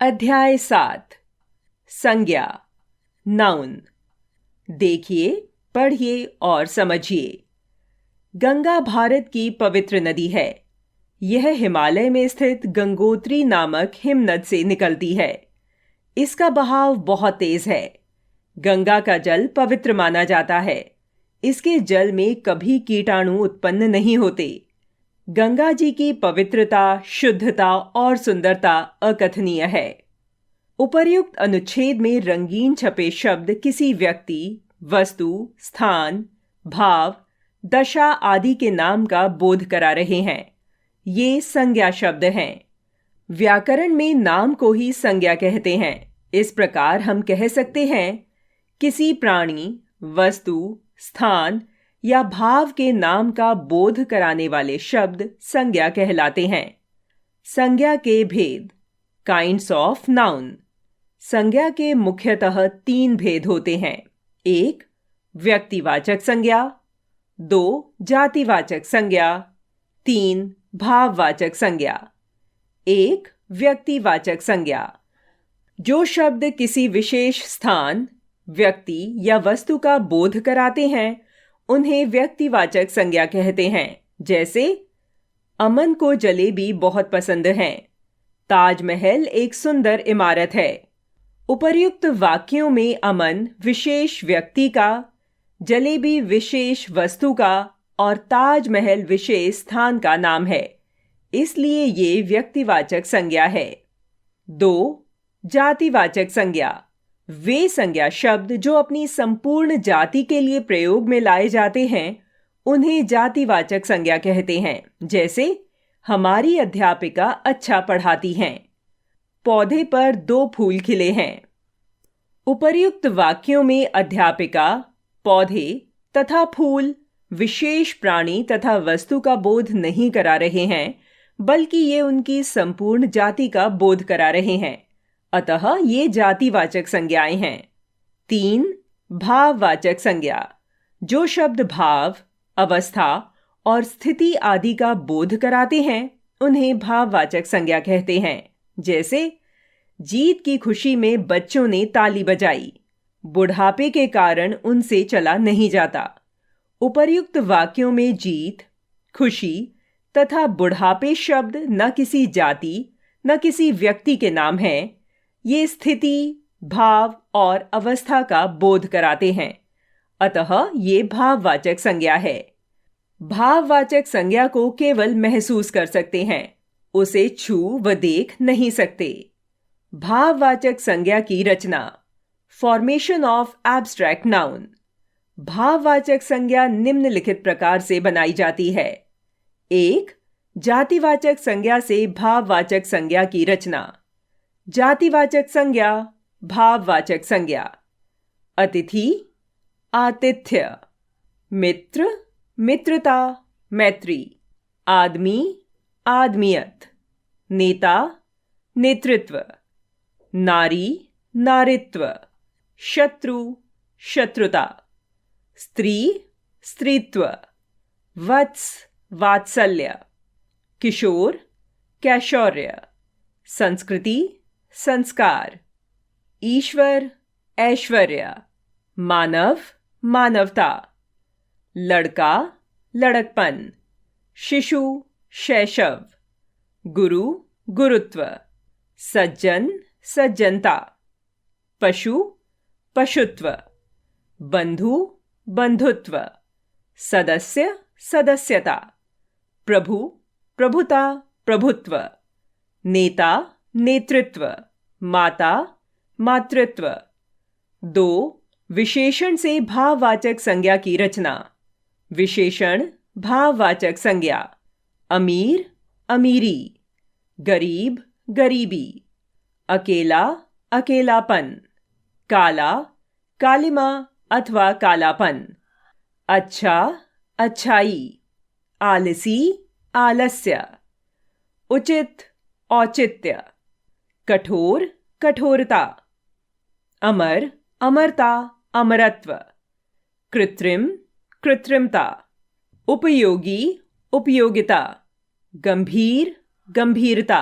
अध्याय 7 संज्ञा नाउन। देखिए, पढ़िए और समझिए। गंगा भारत की पवित्र नदी है। यह हिमालय में स्थित गंगोत्री नामक हिमनद से निकलती है। इसका बहाव बहुत तेज है। गंगा का जल पवित्र माना जाता है। इसके जल में कभी कीटाणु उत्पन्न नहीं होते। गंगा जी की पवित्रता, शुद्धता और सुंदरता अकथनीय है। उपर्युक्त अनुच्छेद में रंगीन छपे शब्द किसी व्यक्ति, वस्तु, स्थान, भाव, दशा आदि के नाम का बोध करा रहे हैं। ये संज्ञा शब्द हैं। व्याकरण में नाम को ही संज्ञा कहते हैं। इस प्रकार हम कह सकते हैं, किसी प्राणी, वस्तु, स्थान या भाव के नाम का बोध कराने वाले शब्द संज्ञा कहलाते हैं। संज्ञा के भेद, काइंड्स ऑफ नाउन। संज्ञा के मुख्यतः 3 भेद होते हैं। 1 व्यक्तिवाचक संज्ञा, 2 जातिवाचक संज्ञा, 3 भाववाचक संज्ञा। 1 व्यक्तिवाचक संज्ञा। जो शब्द किसी विशेष स्थान, व्यक्ति या वस्तु का बोध कराते हैं उन्हें व्यक्तिवाचक संज्ञा कहते हैं। जैसे अमन को जलेबी बहुत पसंद है। ताजमहल एक सुंदर इमारत है। उपर्युक्त वाक्यों में अमन विशेष व्यक्ति का, जलेबी विशेष वस्तु का और ताजमहल विशेष स्थान का नाम है, इसलिए ये व्यक्तिवाचक संज्ञा है। 2 जातिवाचक संज्ञा। वे संज्ञा शब्द जो अपनी संपूर्ण जाति के लिए प्रयोग में लाए जाते हैं उन्हें जातिवाचक संज्ञा कहते हैं। जैसे हमारी अध्यापिका अच्छा पढ़ाती हैं। पौधे पर 2 फूल खिले हैं। उपर्युक्त वाक्यों में अध्यापिका, पौधे तथा फूल विशेष प्राणी तथा वस्तु का बोध नहीं करा रहे हैं, बल्कि ये उनकी संपूर्ण जाति का बोध करा रहे हैं। अतः ये जातिवाचक संज्ञाएं हैं। 3 भाववाचक संज्ञा। जो शब्द भाव, अवस्था और स्थिति आदि का बोध कराते हैं उन्हें भाववाचक संज्ञा कहते हैं। जैसे जीत की खुशी में बच्चों ने ताली बजाई। बुढ़ापे के कारण उनसे चला नहीं जाता। उपर्युक्त वाक्यों में जीत, खुशी तथा बुढ़ापे शब्द न किसी जाति न किसी व्यक्ति के नाम हैं। ये स्थिति, भाव और अवस्था का बोध कराते हैं। अतः ये भाववाचक संज्ञा है। भाववाचक संज्ञा को केवल महसूस कर सकते हैं, उसे छू व देख नहीं सकते। भाववाचक संज्ञा की रचना, फॉर्मेशन ऑफ एब्स्ट्रैक्ट नाउन। भाववाचक संज्ञा निम्नलिखित प्रकार से बनाई जाती है। 1 जातिवाचक संज्ञा से भाववाचक संज्ञा की रचना। जातिवाचक संज्ञा, भाववाचक संज्ञा। अतिथि, आतिथ्य। मित्र, मित्रता, मैत्री। आदमी, आदमियत। नेता, नेतृत्व। नारी, नारित्व। शत्रु, शत्रुता। स्त्री, स्त्रीत्व। वत्स, वात्सल्य। किशोर, कैशोर्य। संस्कृति, संस्कार। ईश्वर, ऐश्वर्य। मानव, मानवता। लड़का, लड़कपन। शिशु, शैशव। गुरु, गुरुत्व। सज्जन, सज्जनता। पशु, पशुत्व। बंधु, बंधुत्व। सदस्य, सदस्यता। प्रभु, प्रभुता, प्रभुत्व। नेता, नेतृत्व। माता, मातृत्व। 2 विशेषण से भाववाचक संज्ञा की रचना। विशेषण, भाववाचक संज्ञा। अमीर, अमीरी। गरीब, गरीबी। अकेला, अकेलापन। काला, कालिमा अथवा कालापन। अच्छा, अच्छाई। आलसी, आलस्य। उचित, औचित्य। कठोर, कठोरता। अमर, अमरता, अमरत्व। कृत्रिम, कृत्रिमता। उपयोगी, उपयोगिता। गंभीर, गंभीरता।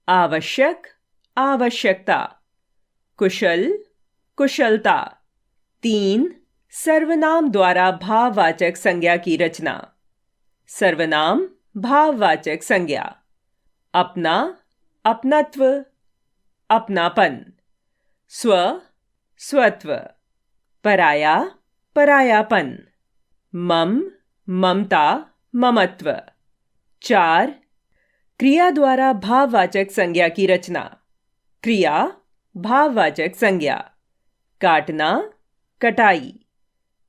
आवश्यक, आवश्यकता। कुशल, कुशलता। 3. सर्वनाम द्वारा भाववाचक संज्ञा की रचना। सर्वनाम भाववाचक संज्ञा। अपना, अपनत्व, अपनापन। स्व, स्वत्व। पराया, परायापन। मम, ममता, ममत्व। 4. क्रिया द्वारा भाववाचक संज्ञा की रचना। क्रिया, भाववाचक संज्ञा। काटना, कटाई।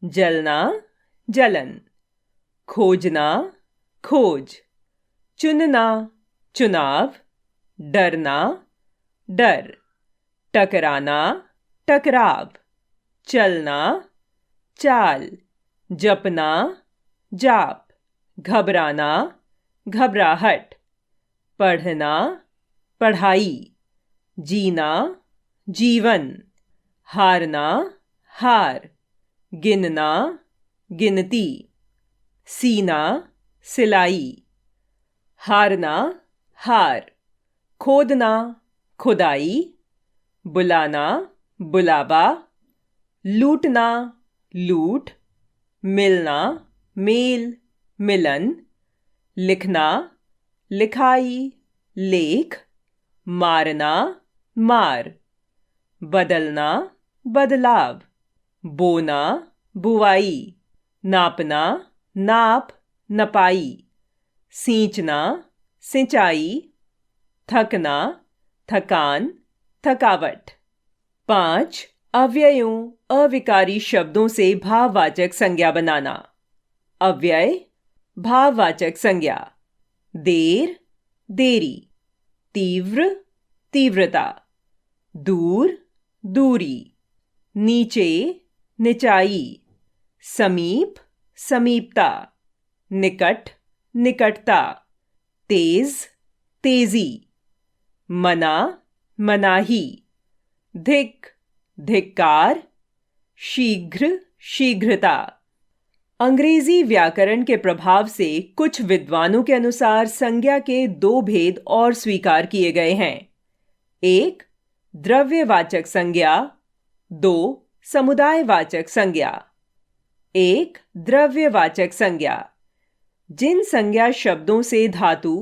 जलना, जलन। खोजना, खोज। चुनना, चुनाव। डरना, डर। टकराना, टकराव। चलना, चाल। जपना, जाप। घबराना, घबराहट। पढ़ना, पढ़ाई। जीना, जीवन। हारना, हार। गिनना, गिनती। सीना, सिलाई। हारना, हार। खोदना, खुदाई। बुलाना, बुलावा। लूटना, लूट। मिलना, मेल, मिलन। लिखना, लिखाई, लेख। मारना, मार। बदलना, बदलाव। बोना, बुवाई। नापना, नाप, नपाई। सींचना, सिंचाई। थकना, थकान, थकावट। 5. अव्ययों, अविकारी शब्दों से भाववाचक संज्ञा बनाना। अव्यय, भाववाचक संज्ञा। देर, देरी। तीव्र, तीव्रता। दूर, दूरी। नीचे, निचाई। समीप, समीपता। निकट, निकटता। तेज, तेजी। मना, मनाही। धिक, धिक्कार। शीघ्र, शीघ्रता। अंग्रेजी व्याकरण के प्रभाव से कुछ विद्वानों के अनुसार संज्ञा के 2 भेद और स्वीकार किए गए हैं। 1. द्रव्यवाचक संज्ञा। 2. समुदायवाचक संज्ञा। 1. द्रव्यवाचक संज्ञा। जिन संज्ञा शब्दों से धातु,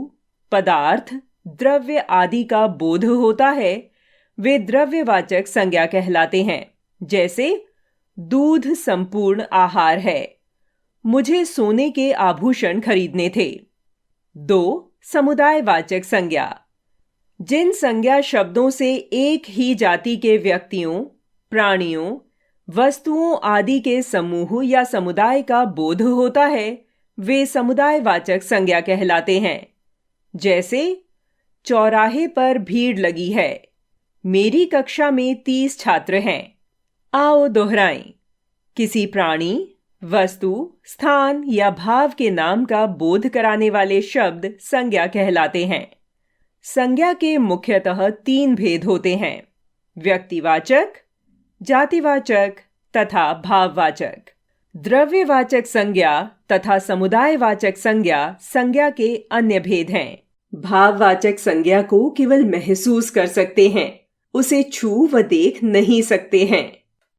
पदार्थ, द्रव्य आदि का बोध होता है वे द्रव्यवाचक संज्ञा कहलाते हैं। जैसे दूध संपूर्ण आहार है। मुझे सोने के आभूषण खरीदने थे। 2. समुदायवाचक संज्ञा। जिन संज्ञा शब्दों से एक ही जाति के व्यक्तियों, प्राणियों, वस्तुओं आदि के समूह या समुदाय का बोध होता है वे समुदायवाचक संज्ञा कहलाते हैं। जैसे चौराहे पर भीड़ लगी है। मेरी कक्षा में 30 छात्र हैं। आओ दोहराएं। किसी प्राणी, वस्तु, स्थान या भाव के नाम का बोध कराने वाले शब्द संज्ञा कहलाते हैं। संज्ञा के मुख्यतः 3 भेद होते हैं: व्यक्तिवाचक, जातिवाचक तथा भाववाचक। द्रव्यवाचक संज्ञा तथा समुदायवाचक संज्ञा संज्ञा के अन्य भेद हैं। भाववाचक संज्ञा को केवल महसूस कर सकते हैं, उसे छू व देख नहीं सकते हैं।